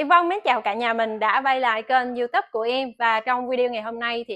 Vâng, mến chào cả nhà mình đã quay lại kênh YouTube của em. Và trong video ngày hôm nay thì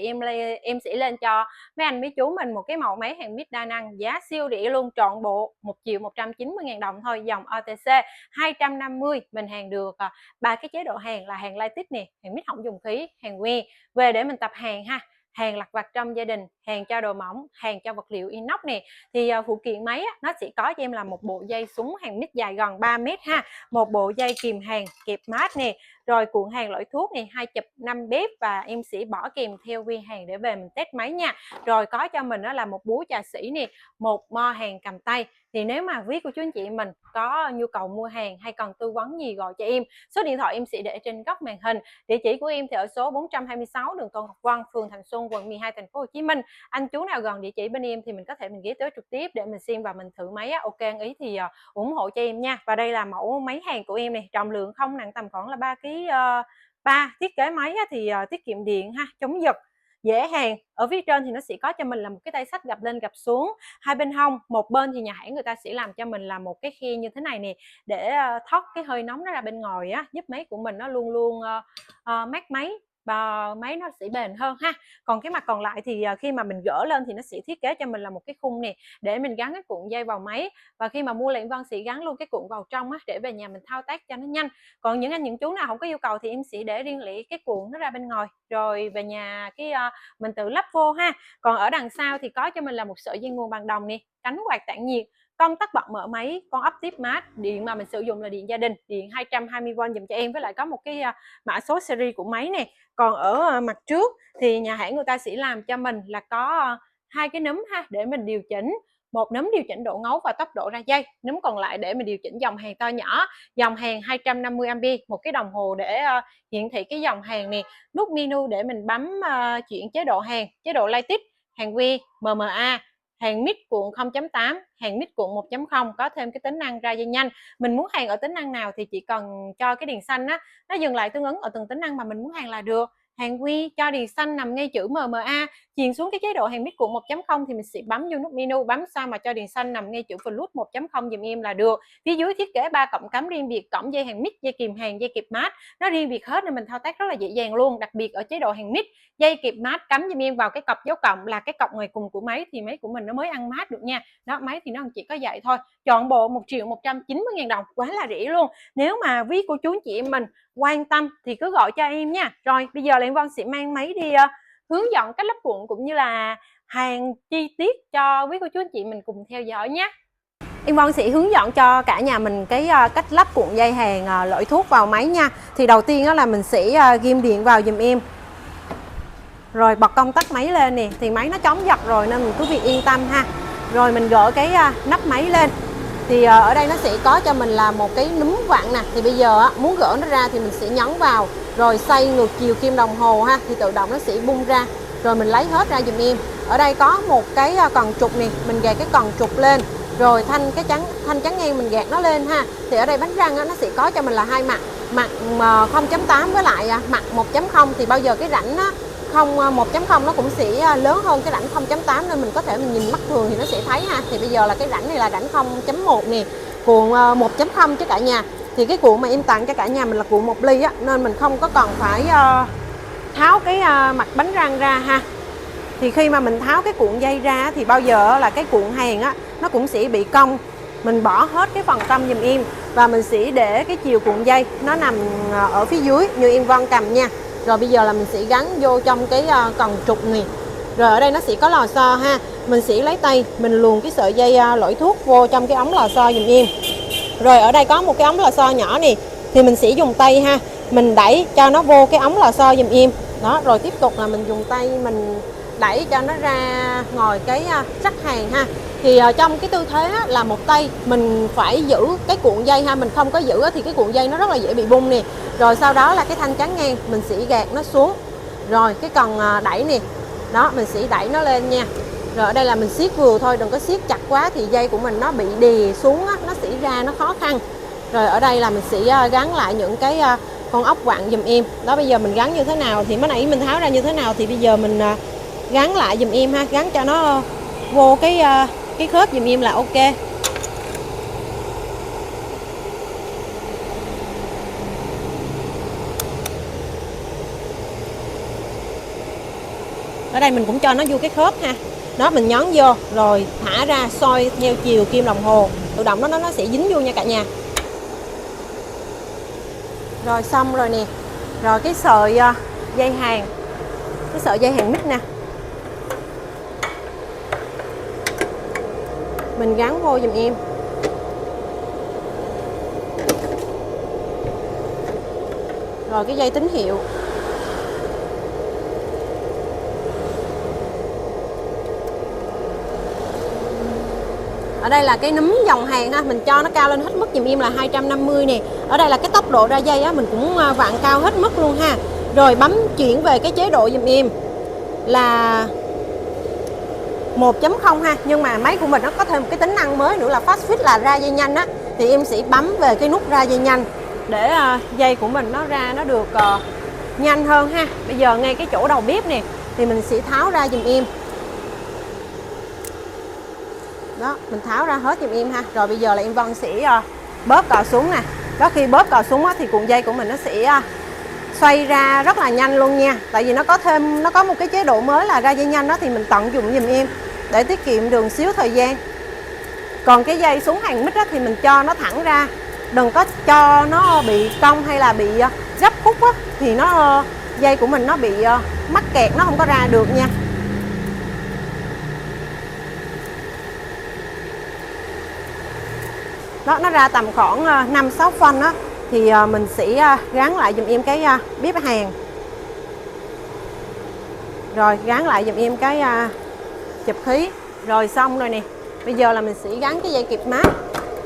em sẽ lên cho mấy anh mấy chú mình một cái mẫu máy hàng mít đa năng giá siêu rẻ luôn, trọn bộ 1.190.000 đồng thôi, dòng OTC 250. Mình hàng được ba cái chế độ hàng là hàng Lightic nè, hàng mít không dùng khí, hàng que về để mình tập hàng ha, hàng lặt vặt trong gia đình, hàng cho đồ mỏng, hàng cho vật liệu inox nè. Thì phụ kiện máy nó sẽ có cho em là một bộ dây súng hàng mít dài gần 3 mét ha, một bộ dây kìm hàng kẹp mát nè, rồi cuộn hàng lõi thuốc này, 2 chụp 5 bếp, và em sẽ bỏ kèm theo quy hàng để về mình test máy nha. Rồi có cho mình đó là một búa trà sỉ nè, một mo hàng cầm tay. Thì nếu mà quý cô chú anh chị mình có nhu cầu mua hàng hay cần tư vấn gì gọi cho em, số điện thoại em sẽ để trên góc màn hình. Địa chỉ của em thì ở số 426 đường Tôn Ngọc Vân, phường Thành Xuân, quận 12, thành phố Hồ Chí Minh. Anh chú nào gần địa chỉ bên em thì mình có thể mình ghé tới trực tiếp để mình xem và mình thử máy á. Ok anh ý thì ủng hộ cho em nha. Và đây là mẫu máy hàng của em này, trọng lượng không nặng, tầm khoảng là 3 kg. Thiết kế máy thì tiết kiệm điện ha, chống giật, dễ hàng. Ở phía trên thì nó sẽ có cho mình là một cái tay xách gập lên gập xuống, hai bên hông, một bên thì nhà hãng người ta sẽ làm cho mình là một cái khe như thế này nè, để thoát cái hơi nóng nó ra bên ngoài á, giúp máy của mình nó luôn luôn mát máy và máy nó sẽ bền hơn ha. Còn cái mặt còn lại thì khi mà mình gỡ lên thì nó sẽ thiết kế cho mình là một cái khung nè, để mình gắn cái cuộn dây vào máy. Và khi mà mua lại Vân sẽ gắn luôn cái cuộn vào trong á, để về nhà mình thao tác cho nó nhanh. Còn những anh những chú nào không có yêu cầu thì em sẽ để riêng lẻ cái cuộn nó ra bên ngoài, rồi về nhà mình tự lắp vô ha. Còn ở đằng sau thì có cho mình là một sợi dây nguồn bằng đồng nè, cánh quạt tản nhiệt, công tắc bật mở máy, con ốc tiếp mát. Điện mà mình sử dụng là điện gia đình, điện 220V dùm cho em, với lại có một cái mã số series của máy nè. Còn ở mặt trước thì nhà hãng người ta sẽ làm cho mình là có hai cái núm ha, để mình điều chỉnh. Một núm điều chỉnh độ ngấu và tốc độ ra dây, núm còn lại để mình điều chỉnh dòng hàng to nhỏ, dòng hàng 250A, một cái đồng hồ để hiển thị cái dòng hàng này, nút menu để mình bấm chuyển chế độ hàng, chế độ Lightic, hàng que, MMA, hàng mid cuộn 0.8, hàng mid cuộn 1.0, có thêm cái tính năng ra dây nhanh. Mình muốn hàng ở tính năng nào thì chỉ cần cho cái đèn xanh á nó dừng lại tương ứng ở từng tính năng mà mình muốn hàng là được. Hàng quy cho đèn xanh nằm ngay chữ MMA, chuyền xuống cái chế độ hàng mid cuộn 1.0 thì mình sẽ bấm vô nút menu, bấm sao mà cho đèn xanh nằm ngay chữ Flush 1.0 dùm em là được. Phía dưới thiết kế 3 cổng cắm riêng biệt, cổng dây hàng mid, dây kìm hàng, dây kẹp mát, nó riêng biệt hết nên mình thao tác rất là dễ dàng luôn. Đặc biệt ở chế độ hàng mid, dây kẹp mát cắm dùm em vào cái cọc dấu cộng, là cái cọc ngoài cùng của máy thì máy của mình nó mới ăn mát được nha. Đó, máy thì nó chỉ có vậy thôi. Chọn bộ 1.190.000 đồng, quá là rẻ luôn. Nếu mà quý cô chú anh chị em mình quan tâm thì cứ gọi cho em nha. Rồi bây giờ là em Vân sẽ mang máy đi hướng dẫn cách lắp cuộn cũng như là hàng chi tiết cho quý cô chú anh chị mình cùng theo dõi nhé. Em Vân sẽ hướng dẫn cho cả nhà mình cái cách lắp cuộn dây hàng lõi thuốc vào máy nha. Thì đầu tiên là mình sẽ ghim điện vào dùm em, rồi bật công tắc máy lên nè, thì máy nó chống giật rồi nên mình cứ việc yên tâm ha. Rồi mình gỡ cái nắp máy lên, thì ở đây nó sẽ có cho mình là một cái núm vặn nè. Thì bây giờ muốn gỡ nó ra thì mình sẽ nhấn vào, rồi xoay ngược chiều kim đồng hồ ha, thì tự động nó sẽ bung ra, rồi mình lấy hết ra dùm em. Ở đây có một cái cần trục này, mình gạt cái cần trục lên, rồi thanh chắn ngang mình gạt nó lên ha. Thì ở đây bánh răng nó sẽ có cho mình là hai mặt, mặt 0.8 với lại mặt 1.0. thì bao giờ cái rãnh 1.0 nó cũng sẽ lớn hơn cái rãnh 0.8, nên mình có thể mình nhìn mắt thường thì nó sẽ thấy ha. Thì bây giờ là cái rãnh này là rãnh 0.1 nè, cuộn 1.0 chứ cả nhà. Thì cái cuộn mà em tặng cho cả nhà mình là cuộn 1 ly á, nên mình không có cần phải tháo cái mặt bánh răng ra ha. Thì khi mà mình tháo cái cuộn dây ra thì bao giờ là cái cuộn hàng nó cũng sẽ bị cong. Mình bỏ hết cái phần tâm dùm em, và mình sẽ để cái chiều cuộn dây nó nằm ở phía dưới như em Vân cầm nha. Rồi bây giờ là mình sẽ gắn vô trong cái cần trục này. Rồi ở đây nó sẽ có lò xo ha, mình sẽ lấy tay mình luồn cái sợi dây lõi thuốc vô trong cái ống lò xo dùm em. Rồi ở đây có một cái ống lò xo nhỏ này, thì mình sẽ dùng tay ha, mình đẩy cho nó vô cái ống lò xo dùm em. Đó, rồi tiếp tục là mình dùng tay mình đẩy cho nó ra ngoài cái rắc hàng ha. Thì trong cái tư thế là một tay mình phải giữ cái cuộn dây ha, mình không có giữ thì cái cuộn dây nó rất là dễ bị bung nè. Rồi sau đó là cái thanh chắn ngang mình sẽ gạt nó xuống, rồi cái cần đẩy nè, đó mình sẽ đẩy nó lên nha. Rồi ở đây là mình siết vừa thôi, đừng có siết chặt quá thì dây của mình nó bị đè xuống nó sẽ ra nó khó khăn. Rồi ở đây là mình sẽ gắn lại những cái con ốc vặn dùm em. Đó, bây giờ mình gắn như thế nào thì mới nãy mình tháo ra như thế nào thì bây giờ mình gắn lại dùm em ha, gắn cho nó vô cái khớp dùm em là ok. Ở đây mình cũng cho nó vô cái khớp ha. Đó, mình nhón vô rồi thả ra soi theo chiều kim đồng hồ, tự động nó sẽ dính vô nha cả nhà. Rồi xong rồi nè. Rồi cái sợi dây hàng, cái sợi dây hàng mít nè, mình gắn vô giùm em. Rồi cái dây tín hiệu. Ở đây là cái núm dòng hàng ha, mình cho nó cao lên hết mức giùm em là 250 nè. Ở đây là cái tốc độ ra dây á, mình cũng vặn cao hết mức luôn ha. Rồi bấm chuyển về cái chế độ giùm em là 1.0 ha. Nhưng mà máy của mình nó có thêm một cái tính năng mới nữa là fast fit, là ra dây nhanh á. Thì em sẽ bấm về cái nút ra dây nhanh để dây của mình nó ra nó được nhanh hơn ha. Bây giờ ngay cái chỗ đầu bếp nè thì mình sẽ tháo ra giùm em. Đó, mình tháo ra hết giùm em ha. Rồi bây giờ là em Vân sẽ bóp cò xuống nè. Đó, khi bóp cò xuống á, thì cuộn dây của mình nó sẽ xoay ra rất là nhanh luôn nha. Tại vì nó có một cái chế độ mới là ra dây nhanh đó, thì mình tận dụng giùm em để tiết kiệm được xíu thời gian. Còn cái dây xuống hàng mít á, thì mình cho nó thẳng ra, đừng có cho nó bị cong hay là bị gấp khúc á, thì dây của mình nó bị mắc kẹt, nó không có ra được nha. Đó, nó ra tầm khoảng 5-6 phân á, thì mình sẽ gắn lại giùm em cái bếp hàng. Rồi gắn lại giùm em cái chụp khí. Rồi xong rồi nè. Bây giờ là mình sẽ gắn cái dây kẹp mát.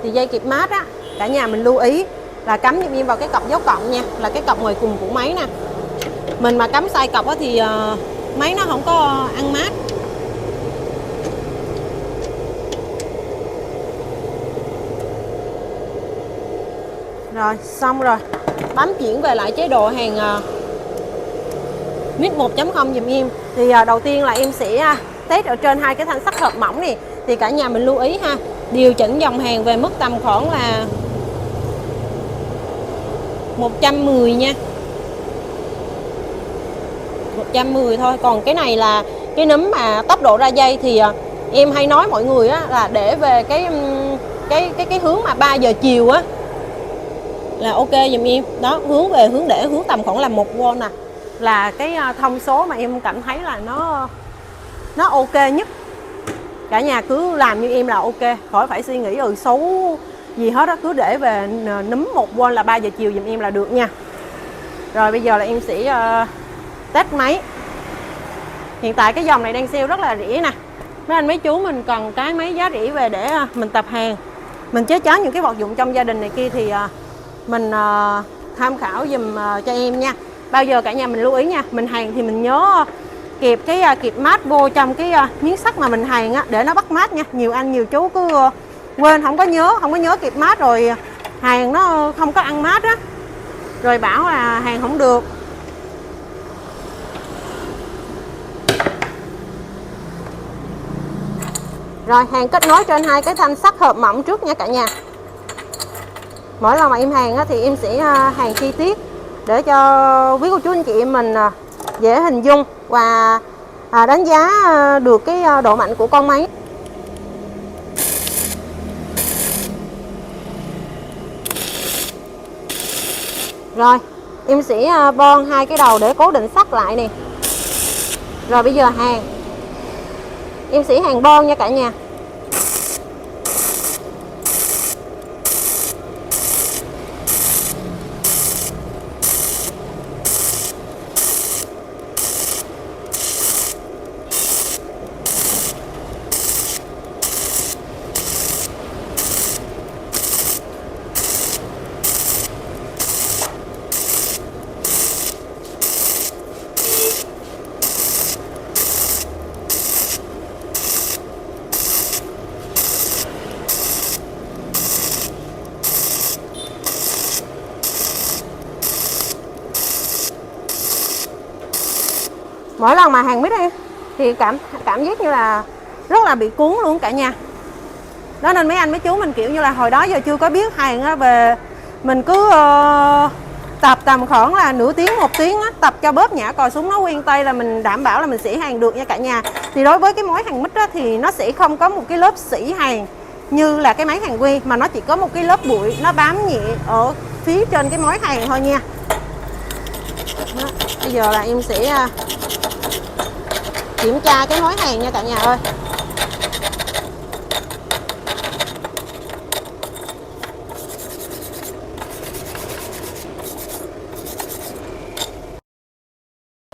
Thì dây kẹp mát á, cả nhà mình lưu ý là cắm giùm em vào cái cọc dấu cộng nha, là cái cọc ngoài cùng của máy nè. Mình mà cắm sai cọc á thì máy nó không có ăn mát. Rồi xong rồi, bấm chuyển về lại chế độ hàng mid 1.0 giùm em. Thì đầu tiên là em sẽ test ở trên hai cái thanh sắt hợp mỏng này. Thì cả nhà mình lưu ý ha, điều chỉnh dòng hàng về mức tầm khoảng là 110 nha, 110 thôi. Còn cái này là cái núm mà tốc độ ra dây thì em hay nói mọi người á, là để về cái hướng mà 3 giờ chiều á là ok giùm em. Đó, hướng tầm khoảng là 1V nè, là cái thông số mà em cảm thấy là nó ok nhất. Cả nhà cứ làm như em là ok, khỏi phải suy nghĩ xấu gì hết á, cứ để về núm 1V là 3 giờ chiều giùm em là được nha. Rồi bây giờ là em sẽ test máy. Hiện tại cái dòng này đang sale rất là rẻ nè. Mấy anh mấy chú mình cần cái máy giá rẻ về để mình tập hàng, mình chế cháo những cái vật dụng trong gia đình này kia thì mình tham khảo dùm cho em nha. Bao giờ cả nhà mình lưu ý nha, mình hàng thì mình nhớ kẹp cái kẹp mát vô trong cái miếng sắt mà mình hàng á, để nó bắt mát nha. Nhiều anh nhiều chú cứ quên, không có nhớ kẹp mát, rồi hàng nó không có ăn mát á, rồi bảo là hàng không được. Rồi hàng kết nối trên hai cái thanh sắt hợp mỏng trước nha cả nhà. Mỗi lần mà em hàng á, thì em sẽ hàng chi tiết để cho quý cô chú anh chị em mình dễ hình dung và đánh giá được cái độ mạnh của con máy. Rồi em sẽ bon hai cái đầu để cố định sắt lại nè. Rồi bây giờ em sẽ hàng bon nha cả nhà. Mỗi lần mà hàng mít em thì cảm giác như là rất là bị cuốn luôn cả nhà. Đó nên mấy anh mấy chú mình kiểu như là hồi đó giờ chưa có biết hàng về, mình cứ tập tầm khoảng là nửa tiếng 1 tiếng á, tập cho bóp nhả cò súng nó nguyên tay là mình đảm bảo là mình xỉ hàng được nha cả nhà. Thì đối với cái mối hàng mít á, thì nó sẽ không có một cái lớp xỉ hàng như là cái máy hàng quy, mà nó chỉ có một cái lớp bụi nó bám nhẹ ở phía trên cái mối hàng thôi nha. Đó, bây giờ là em sẽ kiểm tra cái mối hàng nha cả nhà ơi.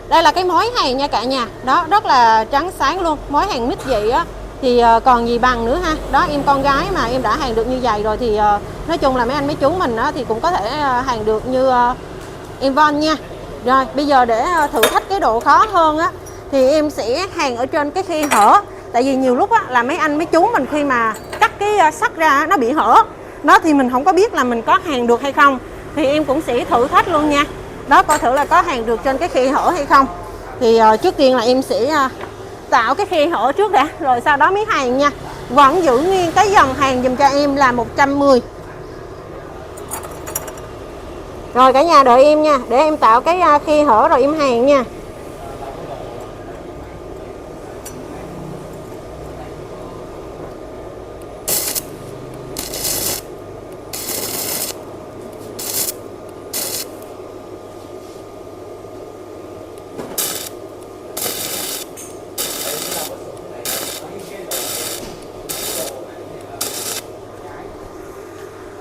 Đây là cái mối hàng nha cả nhà. Đó, rất là trắng sáng luôn. Mối hàng mít vậy á thì còn gì bằng nữa ha. Đó, em con gái mà em đã hàng được như vậy rồi thì nói chung là mấy anh mấy chú mình á thì cũng có thể hàng được như em Von nha. Rồi, bây giờ để thử thách cái độ khó hơn á thì em sẽ hàng ở trên cái khe hở. Tại vì nhiều lúc á là mấy anh mấy chú mình khi mà cắt cái sắt ra nó bị hở. Đó thì mình không có biết là mình có hàng được hay không. Thì em cũng sẽ thử thách luôn nha. Đó, coi thử là có hàng được trên cái khe hở hay không. Thì trước tiên là em sẽ tạo cái khe hở trước đã, rồi sau đó mới hàng nha. Vẫn giữ nguyên cái dòng hàng dùm cho em là 110. Rồi cả nhà đợi em nha, để em tạo cái khe hở rồi em hàng nha.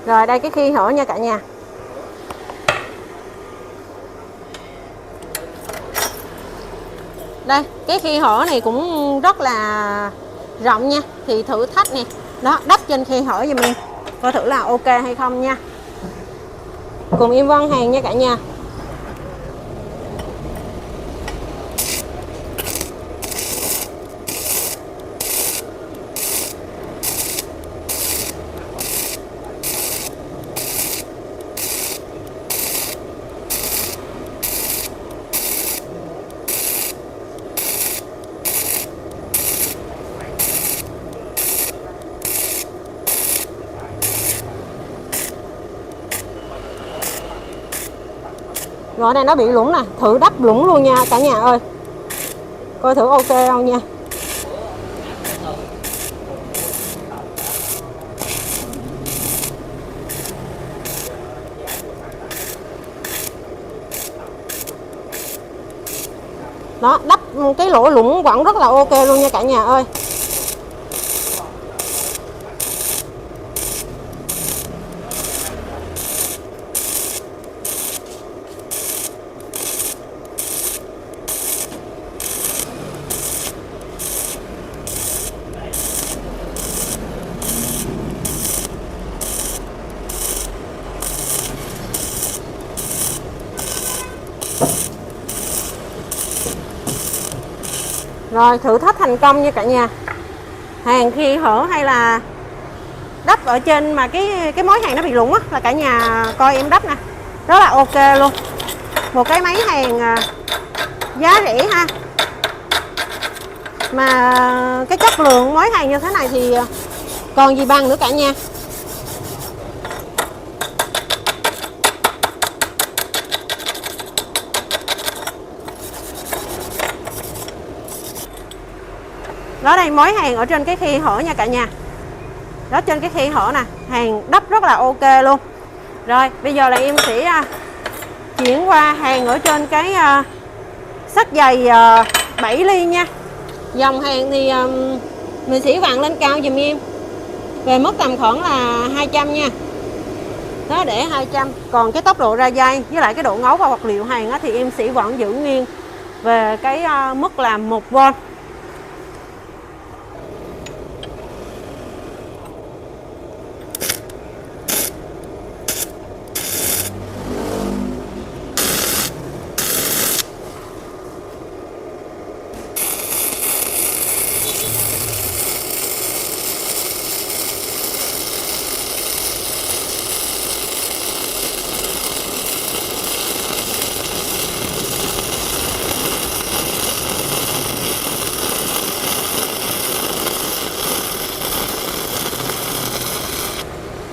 Rồi đây cái khe hở nha cả nhà. Đây, cái khe hở này cũng rất là rộng nha. Thì thử thách nè. Đó, đắp trên khe hở giùm em. Coi thử là ok hay không nha. Cùng em Vân hàng nha cả nhà. Rồi này nó bị lủng nè, thử đắp lủng luôn nha cả nhà ơi. Coi thử ok không nha. Đó, đắp cái lỗ lủng vẫn rất là ok luôn nha cả nhà ơi. Rồi thử thách thành công nha cả nhà. Hàng khi hở hay là đắp ở trên mà cái mối hàng nó bị lủng á là cả nhà coi em đắp nè. Rất là ok luôn. Một cái máy hàng giá rẻ ha. Mà cái chất lượng mối hàng như thế này thì còn gì bằng nữa cả nhà. Đó, đây mối hàng ở trên cái khe hở nha cả nhà. Đó, trên cái khe hở nè, hàng đắp rất là ok luôn. Rồi bây giờ là em sẽ chuyển qua hàng ở trên cái sắt dày 7 ly nha. Dòng hàng thì mình sẽ vặn lên cao dùm em về mức tầm khoảng là 200 nha. Đó, để 200. Còn cái tốc độ ra dây với lại cái độ ngấu và vật liệu hàng á, thì em sẽ vẫn giữ nguyên về cái mức là 1V.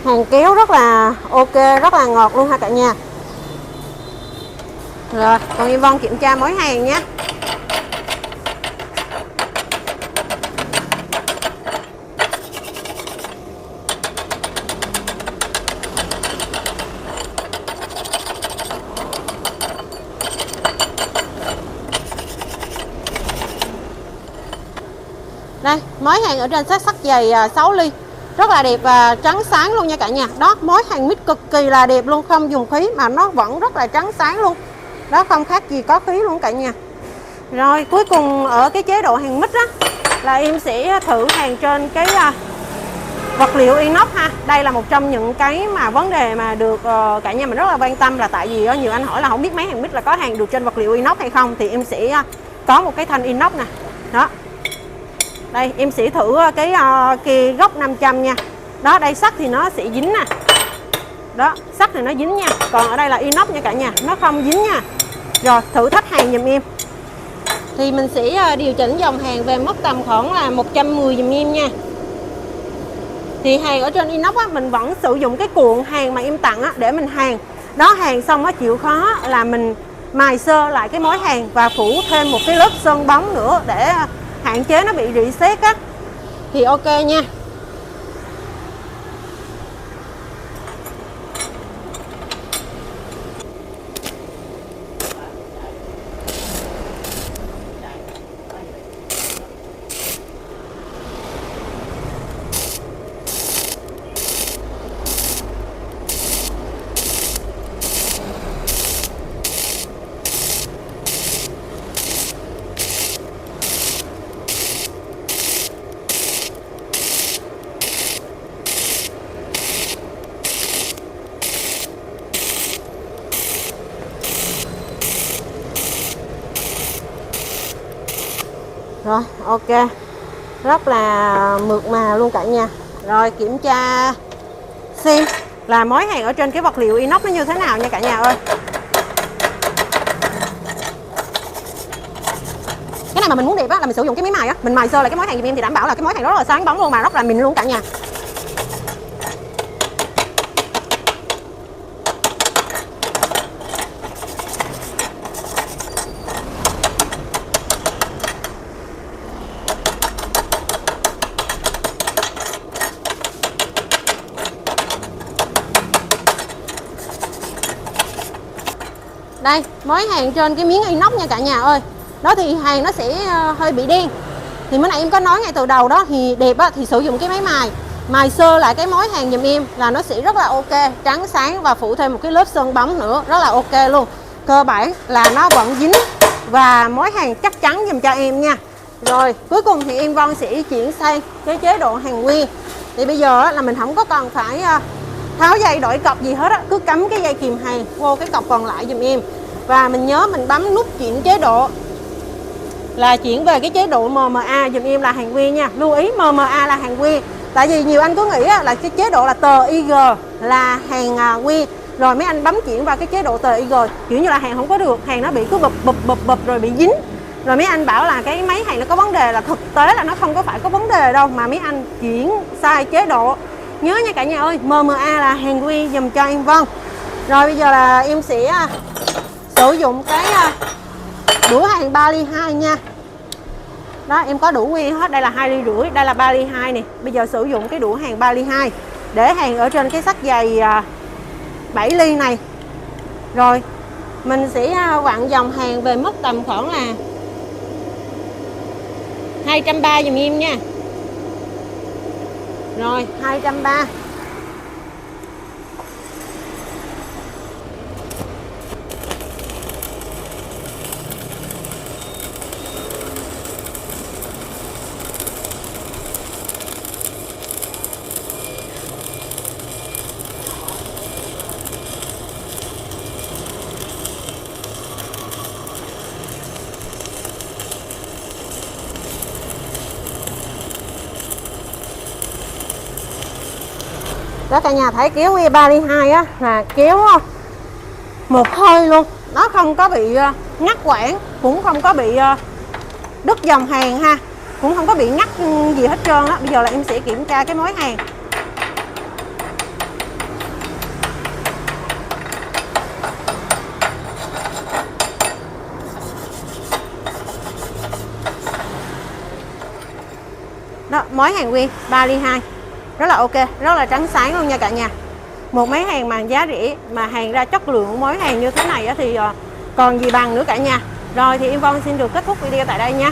Hàng kéo rất là ok, rất là ngọt luôn ha cả nhà. Rồi, còn em Von kiểm tra mối hàng nhé. Đây, mối hàng ở trên set sắt dày 6 ly. Rất là đẹp và trắng sáng luôn nha cả nhà. Đó, mối hàng mít cực kỳ là đẹp luôn, không dùng khí mà nó vẫn rất là trắng sáng luôn. Đó, không khác gì có khí luôn cả nhà. Rồi, cuối cùng ở cái chế độ hàng mít á là em sẽ thử hàng trên cái vật liệu inox ha. Đây là một trong những cái mà vấn đề mà được cả nhà mình rất là quan tâm, là tại vì nhiều anh hỏi là không biết máy hàng mít là có hàng được trên vật liệu inox hay không, thì em sẽ có một cái thanh inox nè. Đó. Đây em sẽ thử cái kia gốc 500 nha. Đó, đây sắt thì nó sẽ dính nè. Đó, sắt thì nó dính nha. Còn ở đây là inox nha cả nhà, nó không dính nha. Rồi, thử thách hàng giùm em. Thì mình sẽ điều chỉnh dòng hàng về mức tầm khoảng là 110 giùm em nha. Thì hàng ở trên inox á, mình vẫn sử dụng cái cuộn hàng mà em tặng á, để mình hàng. Đó, hàng xong á, chịu khó là mình mài sơ lại cái mối hàng và phủ thêm một cái lớp sơn bóng nữa để hạn chế nó bị rỉ sét á, thì ok nha. Rồi, ok. Rất là mượt mà luôn cả nhà. Rồi, kiểm tra xem là mối hàng ở trên cái vật liệu inox nó như thế nào nha cả nhà ơi. Cái này mà mình muốn đẹp á là mình sử dụng cái máy mài á, mình mài sơ lại cái mối hàng giùm em thì đảm bảo là cái mối hàng rất là sáng bóng luôn, mà rất là mịn luôn cả nhà. Đây, mối hàng trên cái miếng inox nha cả nhà ơi. Đó thì hàng nó sẽ hơi bị đen. Thì bữa nay em có nói ngay từ đầu đó, thì đẹp á, thì sử dụng cái máy mài sơ lại cái mối hàng giùm em là nó sẽ rất là ok, trắng sáng và phủ thêm một cái lớp sơn bóng nữa, rất là ok luôn. Cơ bản là nó vẫn dính và mối hàng chắc chắn giùm cho em nha. Rồi, cuối cùng thì em Von sẽ chuyển sang cái chế độ hàng nguyên. Thì bây giờ là mình không có cần phải tháo dây đổi cọc gì hết á, cứ cắm cái dây kìm hàng vô cái cọc còn lại giùm em. Và mình nhớ mình bấm nút chuyển chế độ là chuyển về cái chế độ MMA giùm em là hàng nguyên nha. Lưu ý MMA là hàng nguyên. Tại vì nhiều anh cứ nghĩ là cái chế độ là tờ IG là hàng nguyên, rồi mấy anh bấm chuyển vào cái chế độ tờ IG kiểu như là hàng không có được, hàng nó bị cứ bụp rồi bị dính. Rồi mấy anh bảo là cái máy hàng nó có vấn đề, là thực tế là nó không có phải có vấn đề đâu, mà mấy anh chuyển sai chế độ. Nhớ nha cả nhà ơi, MMA là hàng nguyên dùm cho em Von. Rồi bây giờ là em sẽ sử dụng cái đũa hàng 3 ly 2 nha. Đó, em có đủ nguyên hết, đây là 2 ly rưỡi, đây là 3 ly 2 nè. Bây giờ sử dụng cái đũa hàng 3 ly 2 để hàng ở trên cái sắt dày 7 ly này. Rồi mình sẽ vặn dòng hàng về mức tầm khoảng là 230 giùm em nha. Rồi 230. Đó cả nhà thấy kéo que 3 ly 2 á là kéo một hơi luôn, nó không có bị ngắt quãng, cũng không có bị đứt dòng hàng ha, cũng không có bị ngắt gì hết trơn á. Bây giờ là em sẽ kiểm tra cái mối hàng. Đó, mối hàng nguyên 3 ly 2. Rất là ok, rất là trắng sáng luôn nha cả nhà. Một mấy hàng mà giá rẻ mà hàng ra chất lượng mối hàng như thế này thì còn gì bằng nữa cả nhà. Rồi thì Yvonne xin được kết thúc video tại đây nha.